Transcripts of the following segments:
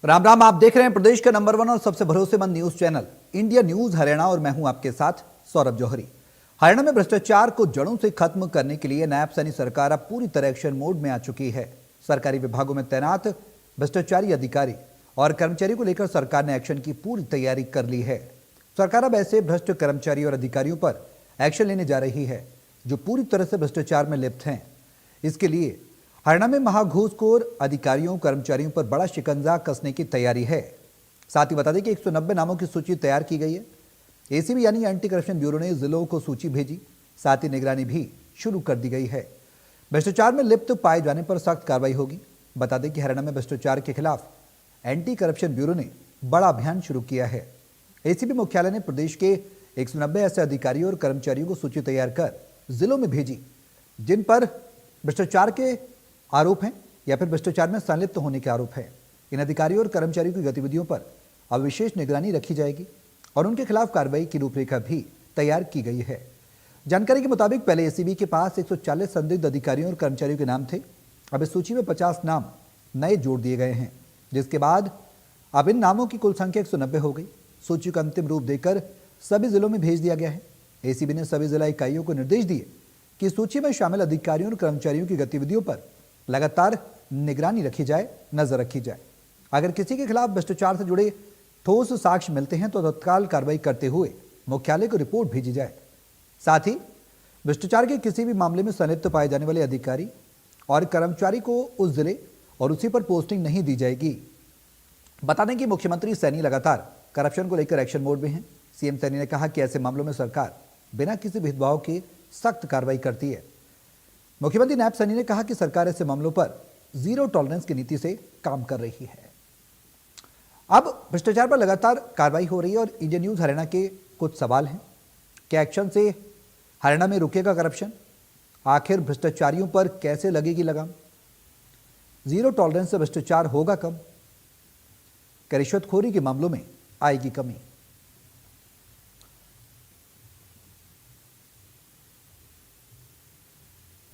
राम राम। आप देख रहे हैं प्रदेश का नंबर 1 और सबसे भरोसेमंद news channel India news Haryana और मैं हूं आपके साथ सौरभ जौहरी। हरियाणा में भ्रष्टाचार को जड़ों से खत्म करने के लिए नायब सैनी सरकार अब पूरी तरह एक्शन मोड में आ चुकी है। सरकारी विभागों में तैनात भ्रष्टाचारी अधिकारी और कर्मचारियों को लेकर सरकार ने एक्शन की पूरी तैयारी कर ली है। सरकार अब ऐसे भ्रष्ट कर्मचारी और अधिकारियों पर एक्शन लेने जा रही है जो पूरी तरह से भ्रष्टाचार में लिप्त हैं। इसके लिए हरियाणा में महाघूसखोर अधिकारियों कर्मचारियों पर बड़ा शिकंजा कसने की तैयारी है। साथ ही बता दें कि 190 नामों की सूची तैयार की गई है। एसीबी यानी एंटी करप्शन ब्यूरो ने जिलों को सूची भेजी, साथ ही निगरानी भी शुरू कर दी गई है। भ्रष्टाचार में लिप्त पाए जाने पर सख्त कार्रवाई होगी। बता दें कि हरियाणा में भ्रष्टाचार के खिलाफ एंटी करप्शन ब्यूरो ने बड़ा अभियान शुरू किया है। एसीबी मुख्यालय ने प्रदेश के 190 ऐसे अधिकारियों और कर्मचारियों को सूची तैयार कर जिलों में भेजी जिन पर भ्रष्टाचार के आरोप हैं या फिर भ्रष्टाचार में संलिप्त होने के आरोप है। इन अधिकारियों और कर्मचारियों की गतिविधियों पर अब विशेष निगरानी रखी जाएगी और उनके खिलाफ कार्रवाई की रूपरेखा भी तैयार की गई है। जानकारी के मुताबिक पहले एसीबी के पास 140 संदिग्ध अधिकारियों और कर्मचारियों के नाम थे। अब इस सूची में 50 नाम नए जोड़ दिए गए हैं, जिसके बाद अब इन नामों की कुल संख्या 190 हो गई। सूची को अंतिम रूप देकर सभी जिलों में भेज दिया गया है। एसीबी ने सभी जिला इकाइयों को निर्देश दिए कि सूची में शामिल अधिकारियों और कर्मचारियों की गतिविधियों पर लगातार निगरानी रखी जाए, नजर रखी जाए। अगर किसी के खिलाफ भ्रष्टाचार से जुड़े ठोस साक्ष्य मिलते हैं तो तत्काल कार्रवाई करते हुए मुख्यालय को रिपोर्ट भेजी जाए। साथ ही भ्रष्टाचार के किसी भी मामले में संलिप्त पाए जाने वाले अधिकारी और कर्मचारी को उस जिले और उसी पर पोस्टिंग नहीं दी जाएगी। बता दें कि मुख्यमंत्री सैनी लगातार करप्शन को लेकर एक्शन मोड में हैं। सीएम सैनी ने कहा कि ऐसे मामलों में सरकार बिना किसी भेदभाव के सख्त कार्रवाई करती है। मुख्यमंत्री नायब सैनी ने कहा कि सरकार ऐसे मामलों पर जीरो टॉलरेंस की नीति से काम कर रही है। अब भ्रष्टाचार पर लगातार कार्रवाई हो रही है और इंडिया न्यूज हरियाणा के कुछ सवाल हैं। क्या एक्शन से हरियाणा में रुकेगा करप्शन? आखिर भ्रष्टाचारियों पर कैसे लगेगी लगाम? जीरो टॉलरेंस से भ्रष्टाचार होगा कम? क्या रिश्वतखोरी के मामलों में आएगी कमी?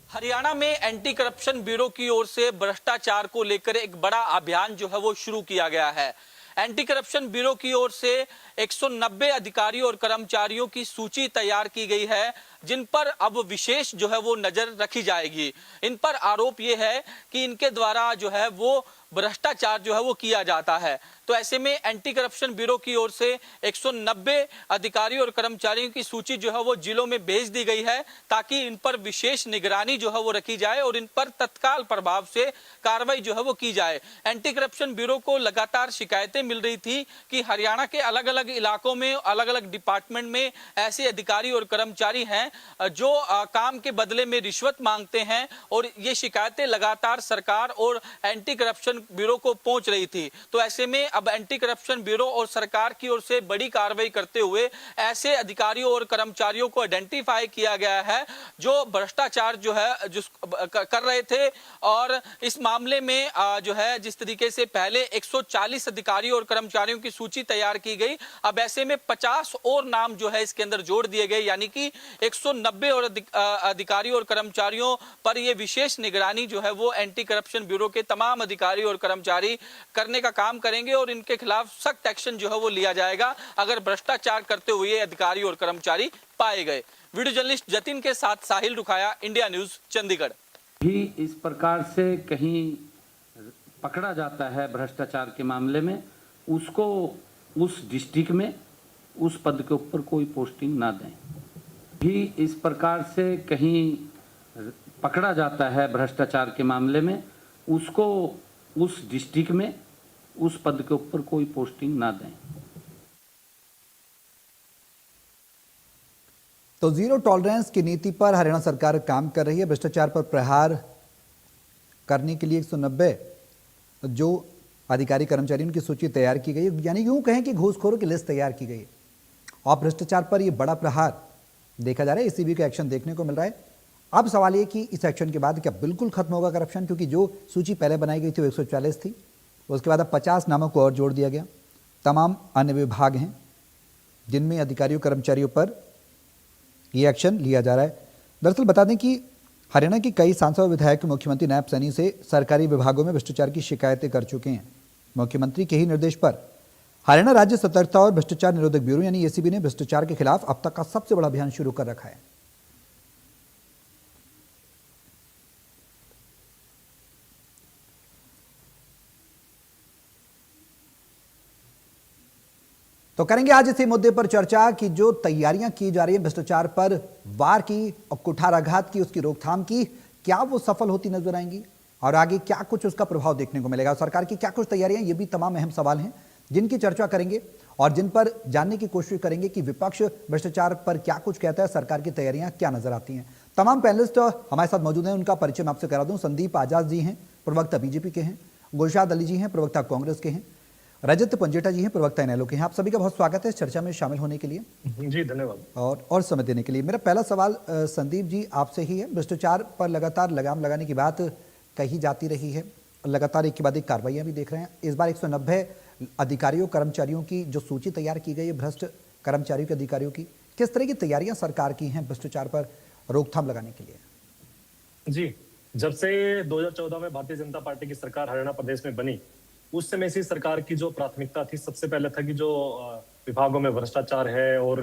हरियाणा में एंटी करप्शन ब्यूरो की ओर से भ्रष्टाचार को लेकर एक बड़ा अभियान जो है वो शुरू किया गया है। एंटी करप्शन ब्यूरो की ओर से 190 अधिकारियों और कर्मचारियों की सूची तैयार की गई है जिन पर अब विशेष जो है वो नजर रखी जाएगी। इन पर आरोप ये है कि इनके द्वारा जो है वो भ्रष्टाचार जो है वो किया जाता है। तो ऐसे में एंटी करप्शन ब्यूरो की ओर से 190 अधिकारियों और कर्मचारियों की सूची जो है वो जिलों में भेज दी गई है ताकि इन पर विशेष निगरानी जो है वो रखी जाए और इन पर तत्काल प्रभाव से कार्रवाई जो है वो की जाए। एंटी करप्शन ब्यूरो को लगातार शिकायतें मिल रही थी कि हरियाणा के अलग अलग इलाकों में अलग अलग डिपार्टमेंट में ऐसे अधिकारी और कर्मचारी हैं जो काम के बदले में रिश्वत मांगते हैं और ये शिकायतें लगातार सरकार और एंटी करप्शन ब्यूरो को पहुंच रही थी। तो ऐसे में अब एंटी करप्शन ब्यूरो और सरकार की ओर से बड़ी कार्रवाई करते हुए ऐसे अधिकारियों और कर्मचारियों को आइडेंटिफाई किया गया है जो भ्रष्टाचार जो है कर रहे थे। और इस मामले में जो है जिस तरीके से पहले 140 अधिकारियों और कर्मचारियों की सूची तैयार की गई, अब ऐसे में 50 और नाम जो है इसके अंदर जोड़ दिए गए, यानी कि 190 और अधिकारियों और कर्मचारियों पर यह विशेष निगरानी जो है वो एंटी करप्शन ब्यूरो के तमाम अधिकारी और कर्मचारी करने का काम करेंगे और इनके खिलाफ सख्त एक्शन जो है वो लिया जाएगा अगर भ्रष्टाचार करते हुए अधिकारी और कर्मचारी पाए गए। वीडियो जर्नलिस्ट जतिन के साथ साहिल रुखाया, इंडिया न्यूज, चंडीगढ़। भी इस प्रकार से कहीं पकड़ा जाता है भ्रष्टाचार के मामले में, उसको उस डिस्ट्रिक्ट में उस पद के ऊपर कोई पोस्टिंग ना दें। भी इस प्रकार से कहीं पकड़ा जाता है भ्रष्टाचार के मामले में, उसको उस डिस्ट्रिक्ट में उस पद के ऊपर कोई पोस्टिंग ना दें। तो जीरो टॉलरेंस की नीति पर हरियाणा सरकार काम कर रही है। भ्रष्टाचार पर प्रहार करने के लिए 190 जो अधिकारी कर्मचारी उनकी सूची तैयार की गई है, यानी यूं कहें कि घूसखोरों की लिस्ट तैयार की गई है और भ्रष्टाचार पर यह बड़ा प्रहार देखा जा रहा है। एसीबी का एक्शन देखने को मिल रहा है। अब सवाल ये कि इस एक्शन के बाद क्या बिल्कुल खत्म होगा करप्शन? क्योंकि जो सूची पहले बनाई गई थी वो 140 थी, उसके बाद अब 50 नामों को और जोड़ दिया गया। तमाम अन्य विभाग हैं जिनमें अधिकारियों कर्मचारियों पर ये एक्शन लिया जा रहा है। दरअसल बता दें कि हरियाणा के कई सांसद और विधायक मुख्यमंत्री नायब सैनी से सरकारी विभागों में भ्रष्टाचार की शिकायतें कर चुके हैं। मुख्यमंत्री के ही निर्देश पर हरियाणा राज्य सतर्कता और भ्रष्टाचार निरोधक ब्यूरो यानी एसीबी ने भ्रष्टाचार के खिलाफ अब तक का सबसे बड़ा अभियान शुरू कर रखा है। तो करेंगे आज इसी मुद्दे पर चर्चा कि जो तैयारियां की जा रही है भ्रष्टाचार पर वार की और कुठाराघात की, उसकी रोकथाम की, क्या वो सफल होती नजर आएंगी और आगे क्या कुछ उसका प्रभाव देखने को मिलेगा। सरकार की क्या कुछ तैयारियां, ये भी तमाम अहम सवाल हैं जिनकी चर्चा करेंगे और जिन पर जानने की कोशिश करेंगे कि विपक्ष भ्रष्टाचार पर क्या कुछ कहता है, सरकार की तैयारियां क्या नजर आती हैं। तमाम पैनलिस्ट हमारे साथ मौजूद हैं, उनका परिचय मैं आपसे करा दूं। संदीप आजाद जी हैं, प्रवक्ता बीजेपी के हैं। गुलशाद अली जी हैं, प्रवक्ता कांग्रेस के हैं। रजत पंजेटा जी हैं, प्रवक्ता इनेलो के हैं। आप सभी का बहुत स्वागत है इस चर्चा में शामिल होने के लिए। जी धन्यवाद। और समय देने के लिए। मेरा पहला सवाल संदीप जी आपसे ही है। भ्रष्टाचार पर लगातार लगाम लगाने की बात कही जाती रही है, लगातार एक के बाद एक कार्रवाइयां भी देख रहे हैं। इस बार 190 अधिकारियों कर्मचारियों की जो सूची तैयार की गई है, भ्रष्ट कर्मचारियों के अधिकारियों की, किस तरह की तैयारियां सरकार की हैं भ्रष्टाचार पर रोकथाम लगाने के लिए? जी, जब से 2014 में भारतीय जनता पार्टी की सरकार हरियाणा प्रदेश में बनी, उस समय से सरकार की जो प्राथमिकता थी, सबसे पहले था कि जो विभागों में भ्रष्टाचार है और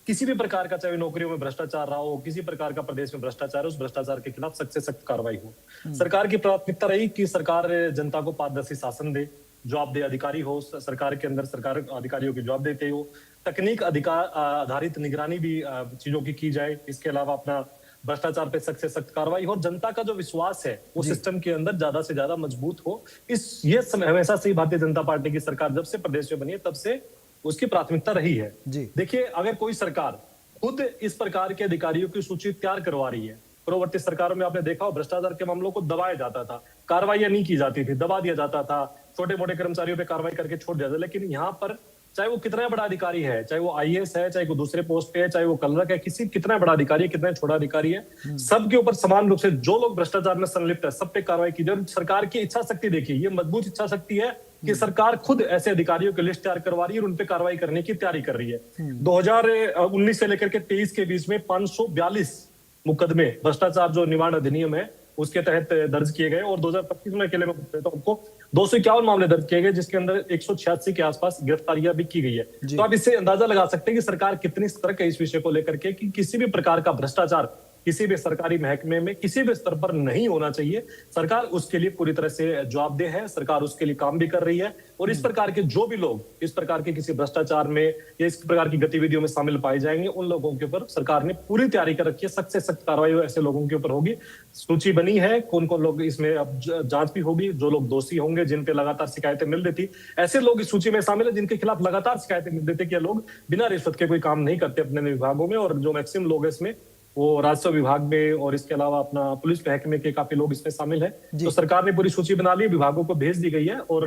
किसी भी प्रकार का, चाहे नौकरियों में भ्रष्टाचार रहा हो, किसी प्रकार का प्रदेश में भ्रष्टाचार है, उस भ्रष्टाचार के खिलाफ सख्त से सख्त कार्रवाई हो। सरकार की प्राथमिकता रही कि सरकार जनता को पारदर्शी शासन दे, जवाबदेह अधिकारी हो, सरकार के अंदर सरकार अधिकारियों की जवाब देते हो, तकनीक अधिकार आधारित निगरानी भी चीजों की जाए। इसके अलावा अपना भ्रष्टाचार पे सख्त से सख्त कार्रवाई हो, जनता का जो विश्वास है वो सिस्टम के अंदर ज्यादा से ज्यादा मजबूत हो। ये समय हमेशा से भारतीय जनता पार्टी की सरकार जब से प्रदेश में बनी है तब से उसकी प्राथमिकता रही है। देखिए, अगर कोई सरकार खुद इस प्रकार के अधिकारियों की सूची तैयार करवा रही है, पूर्ववर्ती सरकारों में आपने देखा हो भ्रष्टाचार के मामलों को दबाया जाता था, कार्रवाइयां नहीं की जाती थी, दबा दिया जाता था, छोटे मोटे कर्मचारियों पर कार्रवाई करके छोड़ दिया था। लेकिन यहाँ पर चाहे वो कितना बड़ा अधिकारी है, चाहे वो आईएएस है, चाहे वो दूसरे पोस्ट पे है, चाहे वो क्लर्क है, किसी कितना बड़ा अधिकारी है, कितना छोटा अधिकारी है, सबके ऊपर समान रूप से जो लोग भ्रष्टाचार में संलिप्त है, सब पे कार्रवाई की जाए। सरकार की इच्छा शक्ति देखिए, ये मजबूत इच्छा शक्ति है कि सरकार खुद ऐसे अधिकारियों की लिस्ट तैयार करवा रही है और उनपे कार्रवाई करने की तैयारी कर रही है। 2019 से लेकर के 23 के बीच में 542 मुकदमे भ्रष्टाचार जो निवारण अधिनियम है उसके तहत दर्ज किए गए और 2025 में अकेले में उनको 251 मामले दर्ज किए गए, जिसके अंदर 186 के आसपास गिरफ्तारियां भी की गई है। तो आप इससे अंदाजा लगा सकते हैं कि सरकार कितनी सतर्क है इस विषय को लेकर के कि किसी भी प्रकार का भ्रष्टाचार किसी भी सरकारी महकमे में किसी भी स्तर पर नहीं होना चाहिए। सरकार उसके लिए पूरी तरह से जवाबदेह है, सरकार उसके लिए काम भी कर रही है और इस प्रकार के जो भी लोग इस प्रकार के किसी भ्रष्टाचार में या इस प्रकार की गतिविधियों में शामिल पाए जाएंगे, उन लोगों के ऊपर सरकार ने पूरी तैयारी कर रखी है। सख्त से सख्त कार्रवाई ऐसे लोगों के ऊपर होगी। सूची बनी है, कौन कौन लोग इसमें अब जांच भी होगी, जो लोग दोषी होंगे, जिन पे लगातार शिकायतें मिल रही थी, ऐसे लोग इस सूची में शामिल है जिनके खिलाफ लगातार शिकायतें मिल रही थी कि लोग बिना रिश्वत के कोई काम नहीं करते अपने विभागों में, और जो मैक्सिमम लोग है इसमें वो राजस्व विभाग में और इसके अलावा अपना पुलिस महकमे के काफी लोग इसमें शामिल है। तो सरकार ने पूरी सूची बना ली, विभागों को भेज दी गई है और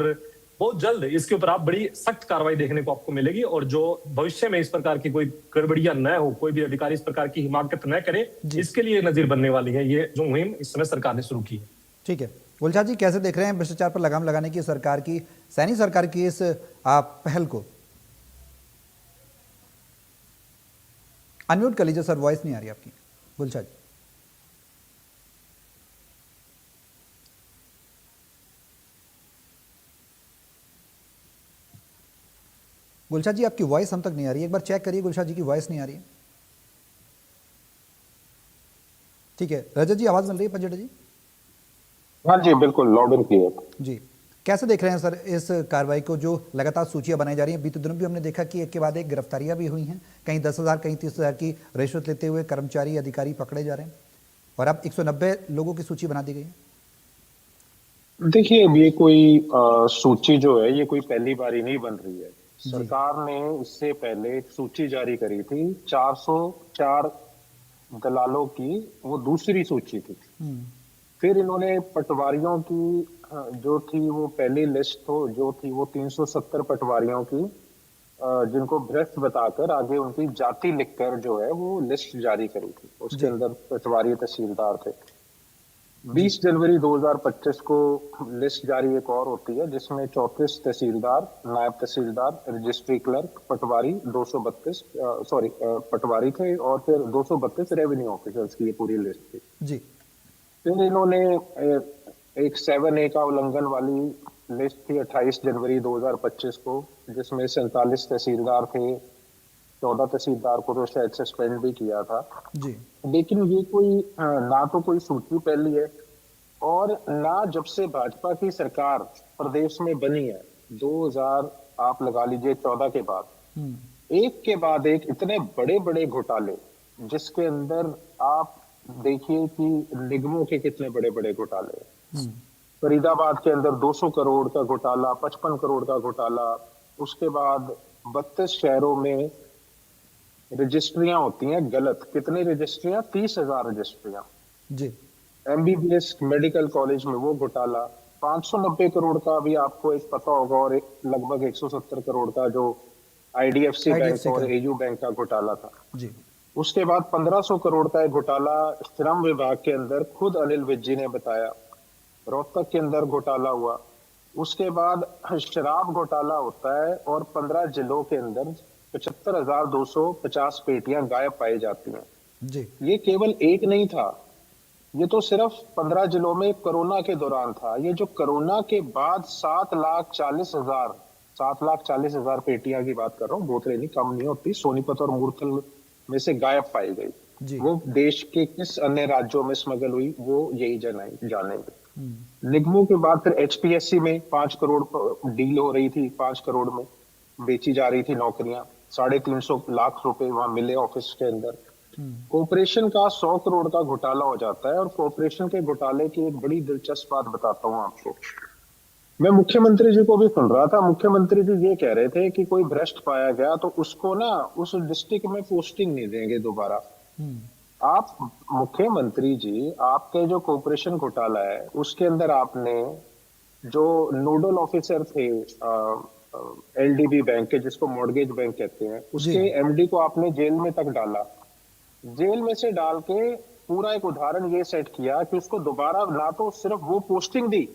बहुत जल्द इसके ऊपर आप बड़ी सख्त कार्रवाई देखने को आपको मिलेगी। और जो भविष्य में इस प्रकार की कोई गड़बड़ियां न हो, कोई भी अधिकारी इस प्रकार की हिमाकत न करे, इसके लिए नजीर बनने वाली है ये जो मुहिम इस समय सरकार ने शुरू की है। ठीक है, गुलशाद जी कैसे देख रहे हैं भ्रष्टाचार पर लगाम लगाने की सरकार की, सैनी सरकार की इस पहल को? अनम्यूट कर लीजिए सर, वॉइस नहीं आ रही आपकी। गुलशाद जी, गुलशाद जी आपकी वॉइस हम तक नहीं आ रही है, एक बार चेक करिए, गुलशाद जी की वॉइस नहीं आ रही है। ठीक है, रजत जी आवाज मिल रही है पंजेटा जी? हाँ जी बिल्कुल, लाउड एंड क्लियर जी। कैसे देख रहे हैं सर इस कार्रवाई को, जो लगातार सूचियां बनाई जा रही हैं? बीते दिनों भी हमने देखा कि एक के बाद एक गिरफ्तारियां भी हुई हैं, कहीं 10,000 कहीं 30,000 की रिश्वत लेते हुए कर्मचारी अधिकारी पकड़े जा रहे हैं और अब 190 लोगों की सूची बना दी गई है। देखिए, अब ये कोई सूची जो है ये कोई पहली बारी नहीं बन रही है। सरकार ने इससे पहले एक सूची जारी करी थी 404 दलालों की, वो दूसरी सूची थी। फिर इन्होंने पटवारियों की जो थी वो पहली लिस्ट जो थी वो 370 पटवारियों की, जिनको भ्रष्ट बताकर आगे उनकी जाति लिखकर जो है वो लिस्ट जारी करी थी। उसके अंदर पटवारी तहसीलदार थे। 20 जनवरी 2025 को लिस्ट जारी एक और होती है जिसमें 34 तहसीलदार, नायब तहसीलदार, रजिस्ट्री क्लर्क, पटवारी 232 पटवारी थे और फिर 232 रेवेन्यू ऑफिसर्स की ये पूरी लिस्ट थी जी। फिर इन्होंने एक 7A का उल्लंघन वाली लिस्ट थी 28 जनवरी 2025 को, जिसमें 47 तहसीलदार थे, 14 तहसीलदार को तो शायद सस्पेंड भी किया था। जी लेकिन ये कोई ना तो कोई सूची पहली है, और ना जब से भाजपा की सरकार प्रदेश में बनी है 2000 आप लगा लीजिए 14 के बाद, एक के बाद एक इतने बड़े बड़े घोटाले, जिसके अंदर आप देखिए कि निगमों के कितने बड़े बड़े घोटाले हैं। फरीदाबाद के अंदर 200 करोड़ का घोटाला, 55 करोड़ का घोटाला, उसके बाद 32 शहरों में रजिस्ट्रियां होती हैं गलत, कितनी रजिस्ट्रियां, 30,000 रजिस्ट्रियां। जी एमबीबीएस मेडिकल कॉलेज में वो घोटाला, 590 करोड़ का भी आपको एक पता होगा, और लगभग 170 करोड़ का जो आईडीएफसी बैंक और एयू बैंक का घोटाला था। जी उसके बाद 1500 करोड़ का एक घोटाला श्रम विभाग के अंदर, खुद अनिल विज जी ने बताया, रोहतक के अंदर घोटाला हुआ। उसके बाद शराब घोटाला होता है, और 15 जिलों के अंदर 75,250 पेटियां गायब पाई जाती हैं। जी ये केवल एक नहीं था, ये तो सिर्फ 15 जिलों में कोरोना के दौरान था। ये जो कोरोना के बाद 7,40,000 पेटियां की बात कर रहा हूँ, बोतलें नहीं, कम नहीं होती, सोनीपत और मूर्थल में से गायब पाई गई। वो देश के किस अन्य राज्यों में स्मगल हुई, वो यही जानेंगे। निगमों के बाद फिर एचपीएससी में 5 करोड़ डील हो रही थी, 5 करोड़ में बेची जा रही थी नौकरियां, 350 लाख रुपए वहां मिले ऑफिस के अंदर। कॉर्पोरेशन का 100 करोड़ का घोटाला हो जाता है। और कॉर्पोरेशन के घोटाले की एक बड़ी दिलचस्प बात बताता हूं आपको। मैं मुख्यमंत्री जी को भी सुन रहा था, मुख्यमंत्री जी ये कह रहे थे कि कोई भ्रष्ट पाया गया तो उसको ना उस डिस्ट्रिक्ट में पोस्टिंग नहीं देंगे दोबारा। आप मुख्यमंत्री जी, आपके जो कॉर्पोरेशन घोटाला है उसके अंदर आपने जो नोडल ऑफिसर थे एलडीबी बैंक के, जिसको मॉर्गेज बैंक कहते हैं, उसके एमडी को आपने जेल में तक डाला। जेल में से डाल के पूरा एक उदाहरण ये सेट किया कि उसको दोबारा ना तो सिर्फ वो पोस्टिंग दी,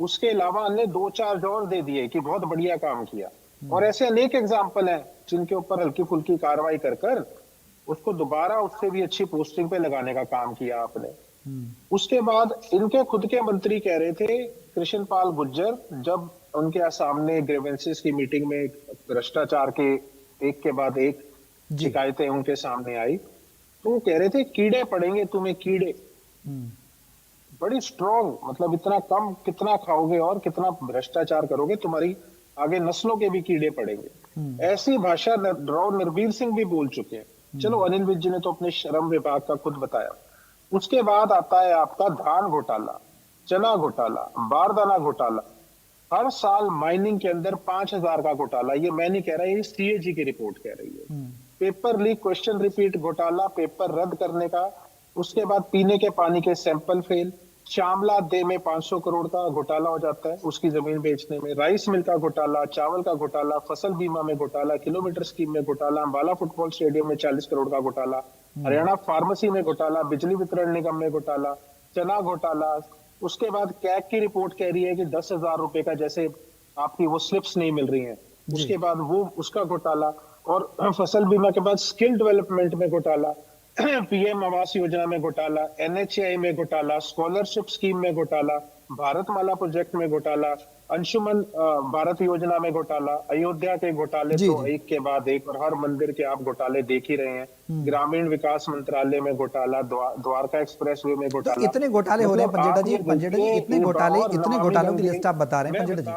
उसके अलावा अन्य 2-4 और दे दिए कि बहुत बढ़िया काम किया। और ऐसे अनेक एग्जाम्पल हैं जिनके ऊपर हल्की फुल्की कार्रवाई कर उसको दोबारा उससे भी अच्छी पोस्टिंग पे लगाने का काम किया आपने। उसके बाद इनके खुद के मंत्री कह रहे थे, कृष्णपाल गुर्जर, जब उनके सामने ग्रीवेंसेस की मीटिंग में भ्रष्टाचार के एक के बाद एक शिकायतें उनके सामने आई, तो वो कह रहे थे कीड़े पड़ेंगे तुम्हें, कीड़े। बड़ी स्ट्रॉन्ग, मतलब इतना कम कितना खाओगे और कितना भ्रष्टाचार करोगे, तुम्हारी आगे नस्लों के भी कीड़े पड़ेंगे। ऐसी भाषा राव नरबीर सिंह भी बोल चुके हैं। चलो, अनिल विज जी ने तो अपने श्रम विभाग का खुद बताया। उसके बाद आता है आपका धान घोटाला, चना घोटाला, बारदाना घोटाला। हर साल माइनिंग के अंदर 5,000 का घोटाला। ये मैं नहीं कह रहा, ये सीएजी की रिपोर्ट कह रही है। पेपर लीक, क्वेश्चन रिपीट घोटाला, पेपर रद्द करने का। उसके बाद पीने के पानी के सैंपल फेल। श्यामला दे में 500 करोड़ का घोटाला हो जाता है उसकी जमीन बेचने में। राइस मिल का घोटाला, चावल का घोटाला, फसल बीमा में घोटाला, किलोमीटर स्कीम में घोटाला, अंबाला फुटबॉल स्टेडियम में 40 करोड़ का घोटाला, हरियाणा फार्मेसी में घोटाला, बिजली वितरण निगम में घोटाला, चना घोटाला। उसके बाद कैग की रिपोर्ट कह रही है कि 10,000 रुपए का जैसे आपकी वो स्लिप्स नहीं मिल रही हैं। उसके बाद वो उसका घोटाला। और फसल बीमा के बाद स्किल डेवलपमेंट में घोटाला, पीएम आवास योजना में घोटाला, एनएचएआई में घोटाला, स्कॉलरशिप स्कीम में घोटाला, भारतमाला प्रोजेक्ट में घोटाला, अंशुमन भारत योजना में घोटाला, अयोध्या के घोटाले तो एक के बाद एक, और हर मंदिर के आप घोटाले देख ही रहे हैं। ग्रामीण विकास मंत्रालय में घोटाला, द्वारका एक्सप्रेसवे में घोटाला। तो इतने घोटाले हो रहे हैं पंजेटा जी, इतने घोटालों की लिस्ट आप बता रहे हैं पंजेटा जी,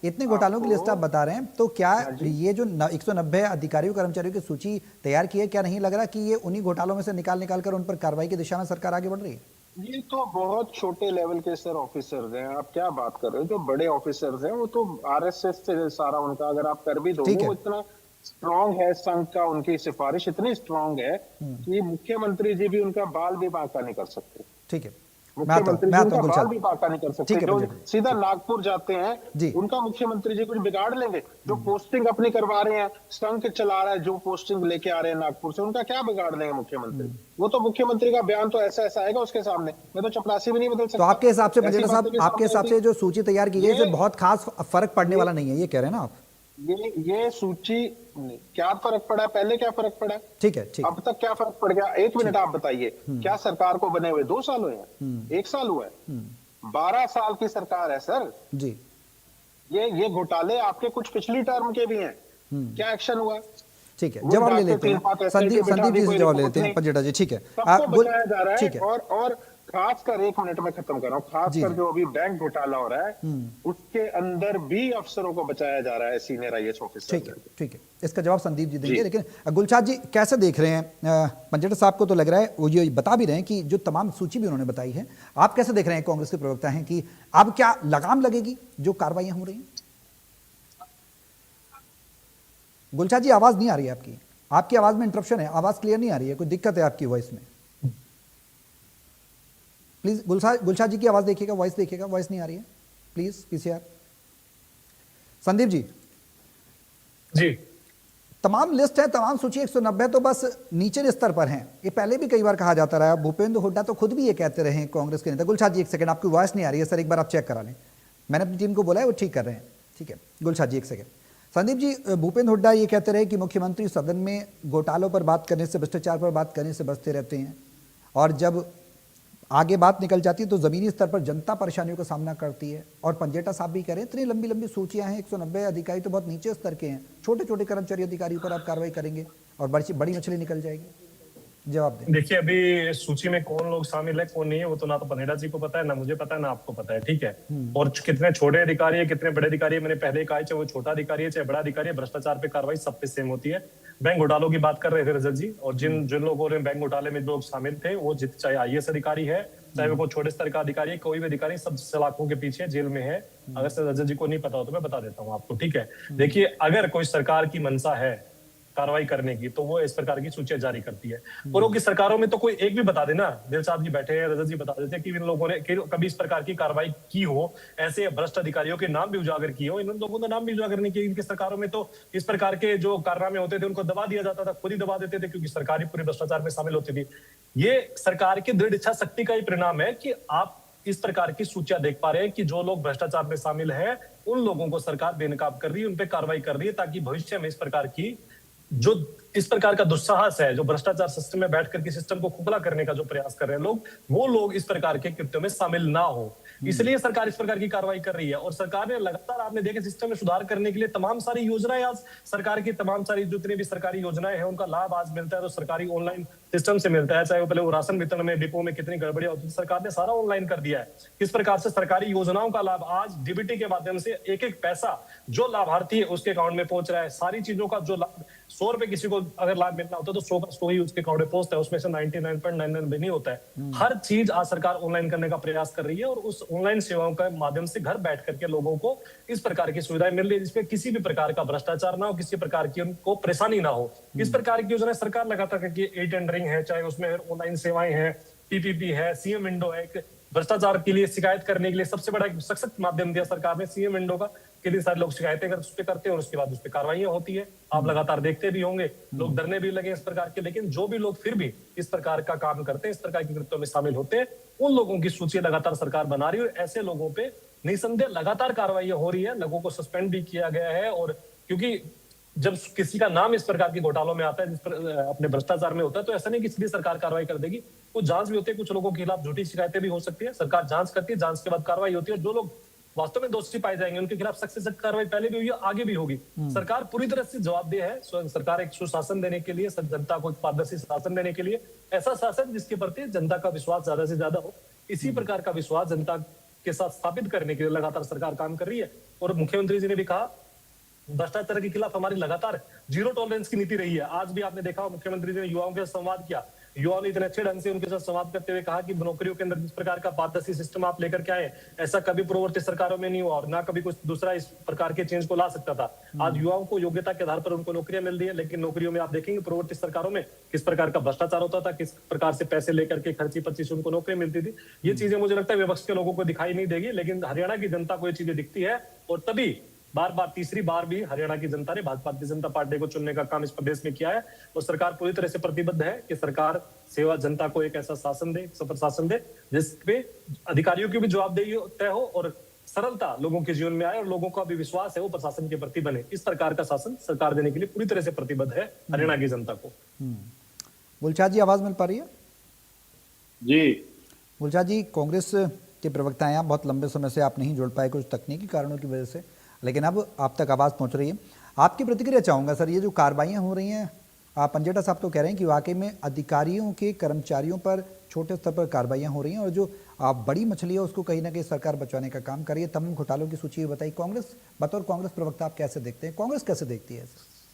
इतने घोटालों की लिस्ट आप बता रहे हैं, तो क्या ये जो 190 अधिकारियों कर्मचारियों की सूची तैयार की है, क्या नहीं लग रहा कि ये उन्हीं घोटालों में से निकाल कर उन पर कार्रवाई की दिशा में सरकार आगे बढ़ रही है? ये तो बहुत छोटे लेवल के सर ऑफिसर्स हैं, आप क्या बात कर रहे हो। जो बड़े ऑफिसर्स हैं वो तो आरएसएस से सारा उनका अगर आप कर भी दोगे, वो इतना स्ट्रांग है, संघ का उनकी सिफारिश इतनी स्ट्रांग है कि मुख्यमंत्री जी भी उनका बाल भी बांका नहीं कर सकते। ठीक है, मुख्यमंत्री जी उनका बाल भी बांका नहीं कर सकते। जो सीधा नागपुर जाते हैं उनका मुख्यमंत्री जी कुछ बिगाड़ लेंगे? जो पोस्टिंग अपनी करवा रहे हैं, संघ चला रहा है, जो पोस्टिंग लेके आ रहे हैं नागपुर से, उनका क्या बिगाड़ लेंगे मुख्यमंत्री? वो तो मुख्यमंत्री का बयान तो ऐसा ऐसा आएगा उसके सामने, मैं तो चपरासी भी नहीं बदल सकता। तो आपके हिसाब से पंजेटा साहब, आपके हिसाब से जो सूची तैयार की गई है बहुत खास फर्क पड़ने वाला नहीं है, ये कह रहे हैं ना आप? ये सूची क्या फर्क पड़ा, पहले क्या फर्क पड़ा, ठीक है, ठीक, अब तक क्या फर्क पड़ गया? एक मिनट आप बताइए, क्या सरकार को बने हुए 2 साल हुए हैं? 1 साल हुआ है? 12 साल की सरकार है सर जी। ये घोटाले आपके कुछ पिछली टर्म के भी हैं। क्या एक्शन हुआ? ठीक है, वो जवाब ले डॉक्टर लेते तीन हैं पाँच ऐसे संदीप के बिठा संदीप दी, जी से कोई जवाब ले रिपोर्ट लेते हैं नहीं। पंजेटा जी। ठीक है, सबको बचाया जा रहा ठीक है। है। और खासकर 1 मिनट में खत्म कर रहा हूँ, जी, खासकर जी। जो अभी बैंक घोटाला हो रहा है उसके अंदर भी अफसरों को बचाया जा रहा है, सीनियर IAS ऑफिसर। ठीक है, ठीक है, इसका जवाब संदीप जी देंगे। जी। लेकिन गुलशाद जी कैसे देख रहे हैं, पंजेटा साहब को तो लग रहा है वो ये बता भी रहे हैं कि जो तमाम सूची भी उन्होंने बताई है, आप कैसे देख रहे हैं, कांग्रेस के प्रवक्ता हैं, कि अब क्या लगाम लगेगी जो कार्रवाइयां हो रही हैं? गुलशाद जी आवाज नहीं आ रही है आपकी, आपकी आवाज में इंटरप्शन है, आवाज क्लियर नहीं आ रही है, कोई दिक्कत है आपकी वॉइस में? प्लीज गुलशाद जी की आवाज देखिएगा, वॉइस देखिएगा, वॉइस नहीं आ रही है, प्लीज PCR। संदीप जी जी तमाम लिस्ट है, तमाम सूची 190 तो बस नीचे स्तर पर हैं। ये पहले भी कई बार कहा जाता रहा, भूपेंद्र हुड्डा तो खुद भी ये कहते रहे कांग्रेस के नेता। गुलशाद जी एक सेकंड, आपकी वॉइस नहीं आ रही है सर, एक बार आप चेक करा लें, मैंने अपनी टीम को बोला है वो ठीक कर रहे हैं। ठीक है गुलशाद जी एक सेकंड। संदीप जी, भूपेंद्र हुड्डा ये कहते रहे कि मुख्यमंत्री सदन में घोटालों पर बात करने से, भ्रष्टाचार पर बात करने से बचते रहते हैं, और जब आगे बात निकल जाती है तो जमीनी स्तर पर जनता परेशानियों का सामना करती है। और पंजेटा साहब भी कह रहे हैं इतनी लंबी लंबी सूचियां हैं, 190 अधिकारी तो बहुत नीचे स्तर के हैं, छोटे छोटे कर्मचारी अधिकारियों पर आप कार्रवाई करेंगे और बड़ी मछली निकल जाएगी। जवाब दें। देखिए, अभी सूची में कौन लोग शामिल है कौन नहीं है वो तो ना तो पंडेटा जी को पता है, ना मुझे पता है, ना आपको पता है। ठीक है, और कितने छोटे अधिकारी है कितने बड़े अधिकारी है, मैंने पहले कहा, चाहे वो छोटा अधिकारी है चाहे बड़ा अधिकारी है, भ्रष्टाचार पे कार्रवाई सब पे सेम होती है। बैंक घोटालों की बात कर रहे थे रजत जी, और जिन जिन लोगों ने बैंक घोटाले में लोग शामिल थे, वो चाहे IAS अधिकारी है चाहे वो कोई छोटे स्तर का अधिकारी है, कोई भी अधिकारी सब सलाखों के पीछे जेल में है। अगर से रजत जी को नहीं पता हो तो मैं बता देता हूँ आपको। ठीक है, देखिए, अगर कोई सरकार की मंशा है कार्रवाई करने की तो वो इस प्रकार की सूचियां जारी करती है। पूर्व की सरकारों में तो कोई एक भी बता देना, दिल साहब जी बैठे हैं, रजत जी बता देते कि इन लोगों ने कभी इस प्रकार की कार्रवाई की हो, ऐसे भ्रष्ट अधिकारियों के नाम भी उजागर किए हो। इन लोगों ने नाम भी उजागर नहीं किए। इनकी सरकारों में तो इस प्रकार के जो कारनामे होते थे उनको दबा दिया जाता था, खुद ही दबा देते थे, क्योंकि सरकार ही पूरे भ्रष्टाचार में शामिल होती थी। ये सरकार की दृढ़ इच्छा शक्ति का ही परिणाम है कि आप इस प्रकार की सूचियां देख पा रहे हैं कि जो लोग भ्रष्टाचार में शामिल है उन लोगों को सरकार बेनकाब कर रही है, उन पर कार्रवाई कर रही है, ताकि भविष्य में इस प्रकार की जो इस प्रकार का दुस्साहस है, जो भ्रष्टाचार सिस्टम में बैठ करके सिस्टम को खोखला करने का जो प्रयास कर रहे हैं लोग, वो लोग इस प्रकार के कृत्यों में शामिल ना हो, इसलिए सरकार इस प्रकार की कार्रवाई कर रही है। और सरकार ने लगातार, आपने देखा, सिस्टम में सुधार करने के लिए तमाम सारी योजनाएं, आज सरकार की तमाम सारी जितनी भी सरकारी योजनाएं हैं उनका लाभ आज मिलता है तो सरकारी ऑनलाइन सिस्टम से मिलता है। चाहे वो पहले वो राशन वितरण में डिपो में कितनी गड़बड़ियां होती थी, सरकार ने सारा ऑनलाइन कर दिया है। किस प्रकार से सरकारी योजनाओं का लाभ आज DBT के माध्यम से एक एक पैसा जो लाभार्थी है उसके अकाउंट में पहुंच रहा है। सारी चीजों का जो 100 रुपए किसी को अगर लाभ मिलना होता है तो 100 का 100 ही उसके अकाउंट में पहुंचता है, उसमें से 99.99 भी नहीं होता है। हर चीज आज सरकार ऑनलाइन करने का प्रयास कर रही है, और उस ऑनलाइन सेवाओं के माध्यम से घर बैठ करके लोगों को इस प्रकार की सुविधाएं मिल रही है, जिसमें किसी भी प्रकार का भ्रष्टाचार ना हो, किसी प्रकार की उनको परेशानी ना हो। इस प्रकार की योजना सरकार लगातार करके टेंडरिंग है, चाहे उसमें ऑनलाइन सेवाएं हैं, PPP है, CM विंडो है। भ्रष्टाचार के लिए शिकायत करने के लिए सबसे बड़ा सशक्त माध्यम दिया सरकार ने CM विंडो का। कितने सारे लोग शिकायतें उस पर करते हैं और उसके बाद उस पर कार्रवाइयां होती है। आप लगातार देखते भी होंगे, लोग डरने भी लगे इस प्रकार के। लेकिन जो भी लोग फिर भी इस प्रकार का काम करते हैं, इस प्रकार के कृत्यों में शामिल होते हैं, उन लोगों की सूची लगातार सरकार बना रही है, और ऐसे लोगों पे निसंदेह लगातार कार्रवाइयां हो रही है। लोगों को सस्पेंड भी किया गया है। और क्योंकि जब किसी का नाम इस प्रकार के घोटालों में आता है, जिस पर अपने भ्रष्टाचार में होता है, तो ऐसा नहीं कि सीधी सरकार कार्रवाई कर देगी। कुछ जांच भी होती है, कुछ लोगों के खिलाफ झूठी शिकायतें भी हो सकती है, सरकार जांच करती है, जांच के बाद कार्रवाई होती है। जो लोग वास्तव में दोषी पाए जाएंगे उनके खिलाफ सख्त से सख्त कार्रवाई पहले भी हुई है, आगे भी होगी। सरकार पूरी तरह से जवाबदेह है। सरकार एक सुशासन देने के लिए, जनता को पारदर्शी शासन देने के लिए, ऐसा शासन जिसके प्रति जनता का विश्वास ज्यादा से ज्यादा हो, इसी प्रकार का विश्वास जनता के साथ स्थापित करने के लिए लगातार सरकार काम कर रही है। और मुख्यमंत्री जी ने भी कहा, भ्रष्टाचार के खिलाफ हमारी लगातार जीरो टॉलरेंस की नीति रही है। आज भी आपने देखा मुख्यमंत्री जी ने युवाओं के साथ संवाद किया, युवाओं ने इतने अच्छे ढंग से उनके साथ संवाद करते हुए कहा कि नौकरियों के अंदर जिस प्रकार का पारदर्शी सिस्टम आप लेकर के आए, ऐसा कभी पूर्ववर्ती सरकारों में नहीं हुआ, और ना कभी कुछ दूसरा इस प्रकार के चेंज को ला सकता था। आज युवाओं को योग्यता के आधार पर उनको नौकरियां मिल रही है, लेकिन नौकरियों में आप देखेंगे पूर्ववर्ती सरकारों में किस प्रकार का भ्रष्टाचार होता था, किस प्रकार से पैसे लेकर के खर्ची पर्ची से उनको नौकरी मिलती थी। ये चीजें मुझे लगता है विपक्ष के लोगों को दिखाई नहीं देगी, लेकिन हरियाणा की जनता को ये चीजें दिखती है। और तभी बार बार, तीसरी बार भी हरियाणा की जनता ने भारतीय जनता पार्टी को चुनने का काम इस प्रदेश में किया है। और सरकार पूरी तरह से प्रतिबद्ध है कि सरकार सेवा जनता को एक ऐसा शासन दे, प्रशासन दे, जिसपे अधिकारियों की भी जवाबदेही तय हो और सरलता लोगों के जीवन में आए, और लोगों का भी विश्वास है वो प्रशासन के प्रति बने। इस प्रकार का शासन सरकार देने के लिए पूरी तरह से प्रतिबद्ध है हरियाणा की जनता को। गुलशाद जी आवाज मिल पा रही है? जी गुलशाद जी, कांग्रेस के प्रवक्ता हैं आप, बहुत लंबे समय से आप नहीं जुड़ पाए कुछ तकनीकी कारणों की वजह से। लेकिन अब आप तक आवाज़ पहुंच रही है। आपकी प्रतिक्रिया चाहूँगा सर, ये जो कार्रवाइयाँ हो रही हैं, आप पंजेटा साहब तो कह रहे हैं कि वाकई में अधिकारियों के कर्मचारियों पर छोटे स्तर पर कार्रवाइयाँ हो रही हैं और जो बड़ी मछली है उसको कहीं ना कहीं सरकार बचाने का काम कर रही है। तमाम घोटालों की सूची बताई। कांग्रेस, बतौर कांग्रेस प्रवक्ता आप कैसे देखते हैं, कांग्रेस कैसे देखती है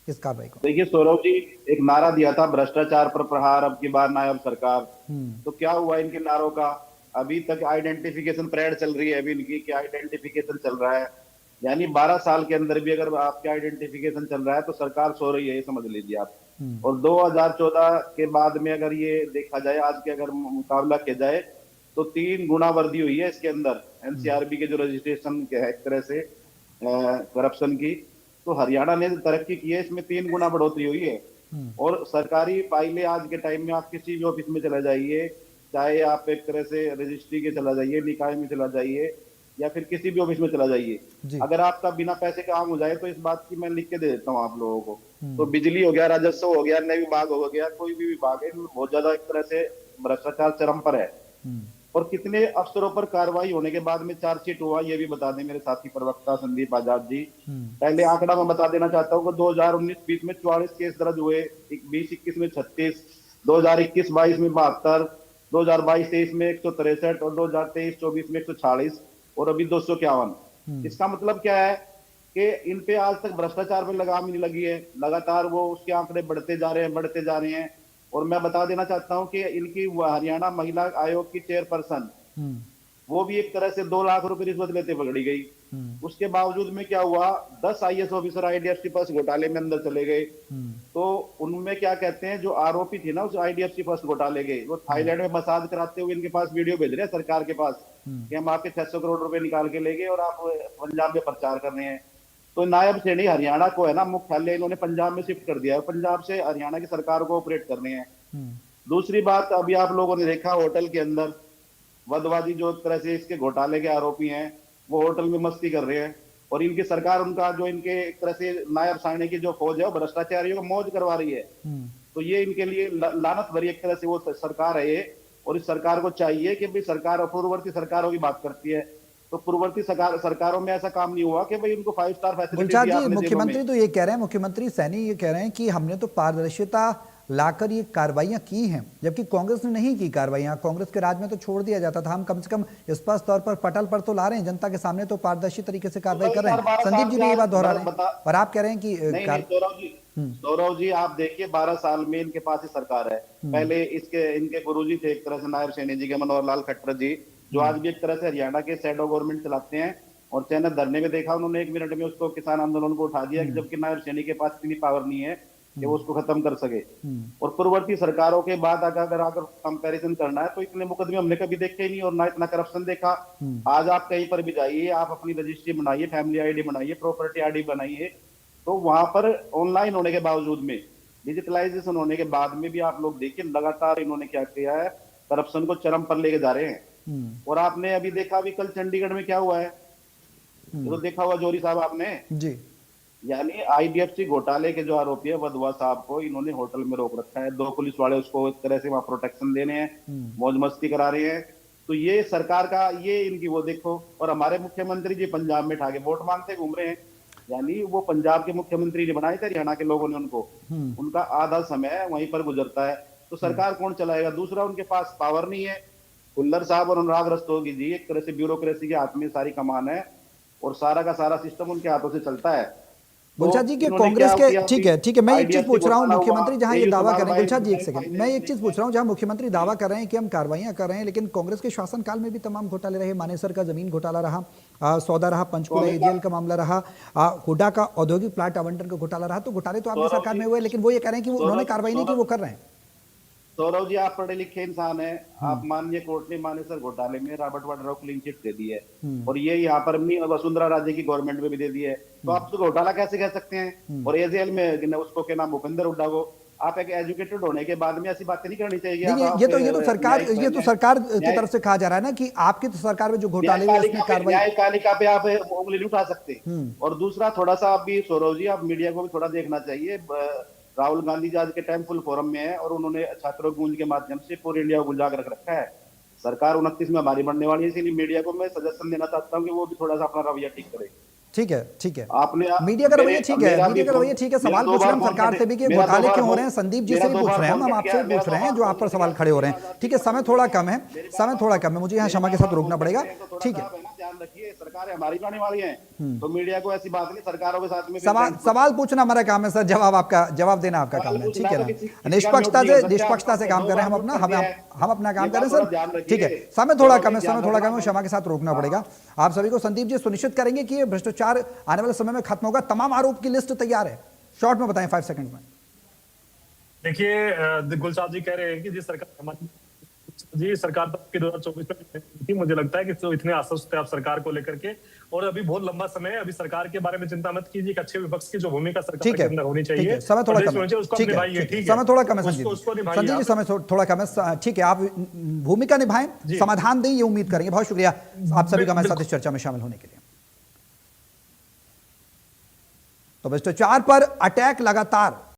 इस कार्रवाई को? देखिए सौरभ जी, एक नारा दिया था भ्रष्टाचार पर प्रहार, अब की बार नायब सरकार। तो क्या हुआ इनके नारों का? अभी तक आइडेंटिफिकेशन परेड चल रही है, अभी इनकी क्या आइडेंटिफिकेशन चल रहा है। यानी 12 साल के अंदर भी अगर आपका आइडेंटिफिकेशन चल रहा है तो सरकार सो रही है, ये समझ लीजिए आप। और 2014 के बाद में अगर ये देखा जाए, आज के अगर मुकाबला किया जाए, तो 3 गुना वृद्धि हुई है इसके अंदर एनसीआरबी के जो रजिस्ट्रेशन के है एक तरह से करप्शन की। तो हरियाणा ने तरक्की की है, इसमें 3 गुना बढ़ोतरी हुई है। और सरकारी फाइलें आज के टाइम में आप किसी भी ऑफिस में चला जाइए, चाहे आप एक तरह से रजिस्ट्री के चला जाइए, निकाय में चला जाइए, या फिर किसी भी ऑफिस में चला जाइए, अगर आपका बिना पैसे काम हो जाए तो इस बात की मैं लिख के दे देता हूँ आप लोगों को। तो बिजली हो गया, राजस्व हो गया, नए विभाग हो गया, कोई भी विभाग है, बहुत ज्यादा एक तरह से भ्रष्टाचार चरम पर है। और कितने अफसरों पर कार्रवाई होने के बाद में चार्जशीट हुआ, ये भी बता दें मेरे साथी प्रवक्ता संदीप आजाद जी। पहले आंकड़ा मैं बता देना चाहता हूँ कि 2019-20 में 44 केस दर्ज हुए, 20-21 में 36, 2021-22 में 72, 2022-23 में 163 और 2023-24 में 146 और अभी 251। इसका मतलब क्या है कि इन पे आज तक भ्रष्टाचार पे लगाम ही नहीं लगी है। लगातार वो उसके आंकड़े बढ़ते जा रहे हैं। और मैं बता देना चाहता हूं कि इनकी हरियाणा महिला आयोग की चेयरपर्सन, वो भी एक तरह से 2 लाख रुपए रिश्वत लेते पकड़ी गई। उसके बावजूद में क्या हुआ, 10 आईएएस ऑफिसर आईडीएफसी फर्स्ट घोटाले में अंदर चले गए। तो उनमें क्या कहते हैं, जो आरोपी थे ना उस आईडीएफसी फर्स्ट घोटाले के, वो थाईलैंड में मसाज कराते हुए इनके पास वीडियो भेज रहे हैं सरकार के पास कि हम आपके 600 करोड़ रुपए निकाल के ले गए और आप पंजाब में प्रचार कर रहे हैं। तो नायब श्रेणी हरियाणा को है ना, मुख्यालय इन्होंने पंजाब में शिफ्ट कर दिया है, पंजाब से हरियाणा की सरकार को ऑपरेट कर रहे हैं। दूसरी बात, अभी आप लोगों ने देखा होटल के अंदर वदवाजी जो एक तरह से इसके घोटाले के आरोपी हैं, वो होटल में मस्ती कर रहे हैं और इनकी सरकार, उनका जो इनके एक तरह से नायब श्रेणी की जो फौज है वो भ्रष्टाचारियों को मौज करवा रही है। तो ये इनके लिए लानत भरी एक तरह से वो सरकार है ये। और इस सरकार को चाहिए कि भाई, सरकार पूर्ववर्ती सरकारों की बात करती है, तो पूर्ववर्ती सरकारों में ऐसा काम नहीं हुआ कि भाई उनको 5 स्टार फैसिलिटी गुलजार जी, मुख्यमंत्री तो ये कह रहे हैं, मुख्यमंत्री सैनी ये कह रहे हैं कि हमने तो पारदर्शिता लाकर ये कार्रवाइयां की हैं, जबकि कांग्रेस ने नहीं की कार्रवाइयां। कांग्रेस के राज में तो छोड़ दिया जाता था। हम कम से कम स्पष्ट तौर पर पटल पर तो ला रहे हैं, जनता के सामने तो पारदर्शी तरीके से कार्रवाई कर रहे हैं। संदीप जी भी ये बात दोहरा रहे हैं और आप कह रहे हैं कि सौरभ जी आप देखिए, 12 साल में इनके पास ही सरकार है। पहले इनके गुरुजी थे एक तरह से नायब सैनी जी के, मनोहर लाल खट्टर जी, जो आज भी एक तरह से हरियाणा के शैडो गवर्नमेंट चलाते हैं। और चैनल धरने में देखा उन्होंने 1 मिनट में उसको किसान आंदोलन को उठा दिया, जबकि नायब सैनी के पास इतनी पावर नहीं है कि वो उसको खत्म कर सके। और पूर्ववर्ती सरकारों के बाद अगर कंपैरिजन करना है तो इतने मुकदमे हमने कभी देखे ही नहीं और ना इतना करप्शन देखा। आज आप कहीं पर भी जाइए, आप अपनी रजिस्ट्री बनाइए, फैमिली आईडी बनाइए, प्रॉपर्टी आईडी बनाइए, तो वहां पर ऑनलाइन होने के बावजूद में, डिजिटलाइजेशन होने के बाद में भी आप लोग देखिए लगातार इन्होंने क्या किया है, करप्शन को चरम पर लेके जा रहे हैं। और आपने अभी देखा भी कल चंडीगढ़ में क्या हुआ है, तो देखा हुआ जोरी साहब आपने जी। यानी आईडीएफसी घोटाले के जो आरोपी है वधवा साहब को इन्होंने होटल में रोक रखा है। 2 पुलिस वाले उसको एक तरह से वहां प्रोटेक्शन दे रहे हैं, मौज मस्ती करा रहे हैं। तो ये सरकार का, ये इनकी वो देखो। और हमारे मुख्यमंत्री जी पंजाब में ठाके वोट मांगते घूम रहे हैं, यानी वो पंजाब के मुख्यमंत्री ने बनाए थे, हरियाणा के लोगों ने उनको, उनका आधा समय वहीं पर गुजरता है। तो सरकार कौन चलाएगा? दूसरा, उनके पास पावर नहीं है। खुल्लर साहब और अनुराग रस्तोगी जी एक तरह से ब्यूरोक्रेसी के हाथ में सारी कमान है और सारा का सारा सिस्टम उनके हाथों से चलता है। गुलजार जी के कांग्रेस के, ठीक है, मैं एक चीज पूछ रहा हूं, मुख्यमंत्री जहां ये दावा कर रहे हैं, गुलजार जी एक सेकंड, मैं एक चीज पूछ रहा हूं, जहां मुख्यमंत्री दावा कर रहे हैं कि हम कार्रवाइयां कर रहे हैं, लेकिन कांग्रेस के शासनकाल में भी तमाम घोटाले रहे। मानेसर का जमीन घोटाला रहा, सौदा रहा, पंचकुला एजेएल का मामला रहा, हुड्डा का औद्योगिक प्लाट आवंटन का घोटाला रहा। तो घोटाले तो आपकी सरकार में हुए, लेकिन वो ये कह रहे हैं कि उन्होंने कार्रवाई नहीं की, वो कर रहे हैं। सौरभ जी आप पढ़े लिखे इंसान हैं, आप माननीय कोर्ट ने मानेसर घोटाले में रॉबर्ट वाड्रा को क्लीन चिट दे दी है और ये यहाँ पर वसुंधरा राजे की गवर्नमेंट में भी दे दी है। तो आप तो घोटाला कैसे कह सकते हैं? और एजेएल में उसको क्या नाम, भूपेंद्र हुड्डा को, आप एक एजुकेटेड होने के बाद में ऐसी बातें नहीं करनी चाहिए। ये तो सरकार की तरफ से कहा जा रहा है ना कि आपकी तो सरकार में जो घोटाले हुए उसमें कार्रवाई, न्यायपालिका पे आप उंगली नहीं उठा सकते। और दूसरा, थोड़ा सा आप भी सौरभ जी, आप मीडिया को भी थोड़ा देखना चाहिए। राहुल गांधी जी आज के टाइम फुल फोरम में है और उन्होंने छात्रों की गूंज के माध्यम से पूरे इंडिया को गुंजा कर रखा है। सरकार 29 में हमारी बनने वाली है, इसीलिए मीडिया को मैं सजेशन देना चाहता हूँ कि वो भी थोड़ा सा अपना रवैया ठीक करे। ठीक है, ठीक है। आपने मीडिया का रवैया ठीक है, मेरा मीडिया भी का रवैया ठीक है। मेरा सवाल दो पूछ रहे हैं बार हम सरकार फोन से भी कि मेरा दो घोटाले बार क्यों हो फोन- रहे हैं। संदीप जी मेरा से भी दो पूछ बार रहे हैं फोन हम करके आपसे भी मेरा पूछ दो रहे हैं, बार जो फोन आप पर करके सवाल खड़े हो रहे हैं। ठीक है, समय थोड़ा कम है, समय थोड़ा कम है, मुझे यहाँ क्षमा के साथ रोकना पड़ेगा। ठीक है, ध्यान रखिए, सरकार हमारी चलाने वाली है, तो मीडिया को ऐसी बात नहीं, सरकारों के साथ में सवाल पूछना हमारा काम है सर, जवाब देना आपका काम है। ठीक है ना, निष्पक्षता से काम कर रहे हैं हम अपना, हम अपना काम कर रहे हैं सर। ठीक है, समय थोड़ा कम है, क्षमा के साथ रोकना पड़ेगा आप सभी को। संदीप जी सुनिश्चित करेंगे कि ये भ्रष्टाचार आने वाले समय में खत्म होगा। तमाम आरोप की लिस्ट तैयार है, शॉर्ट में बताएं 5 सेकंड में। देखिए गुल जी कह रहे हैं कि सरकार तो आपकी 2024 में थी। मुझे लगता है कि तो इतने आश्वस्त थे आप सरकार को लेकर के, और अभी बहुत लंबा समय है, अभी सरकार के बारे में चिंता मत कीजिए। एक अच्छे विपक्ष की जो भूमिका सरकार के अंदर होनी चाहिए, समय थोड़ा कम है, ठीक है, समय थोड़ा कम है संदीप जी, समय थोड़ा कम है। ठीक है, आप भूमिका निभाएं, समाधान दें, ये उम्मीद करेंगे। बहुत शुक्रिया आप सभी का हमारे साथ इस चर्चा में शामिल होने के लिए। तो भ्रष्टाचार पर अटैक लगातार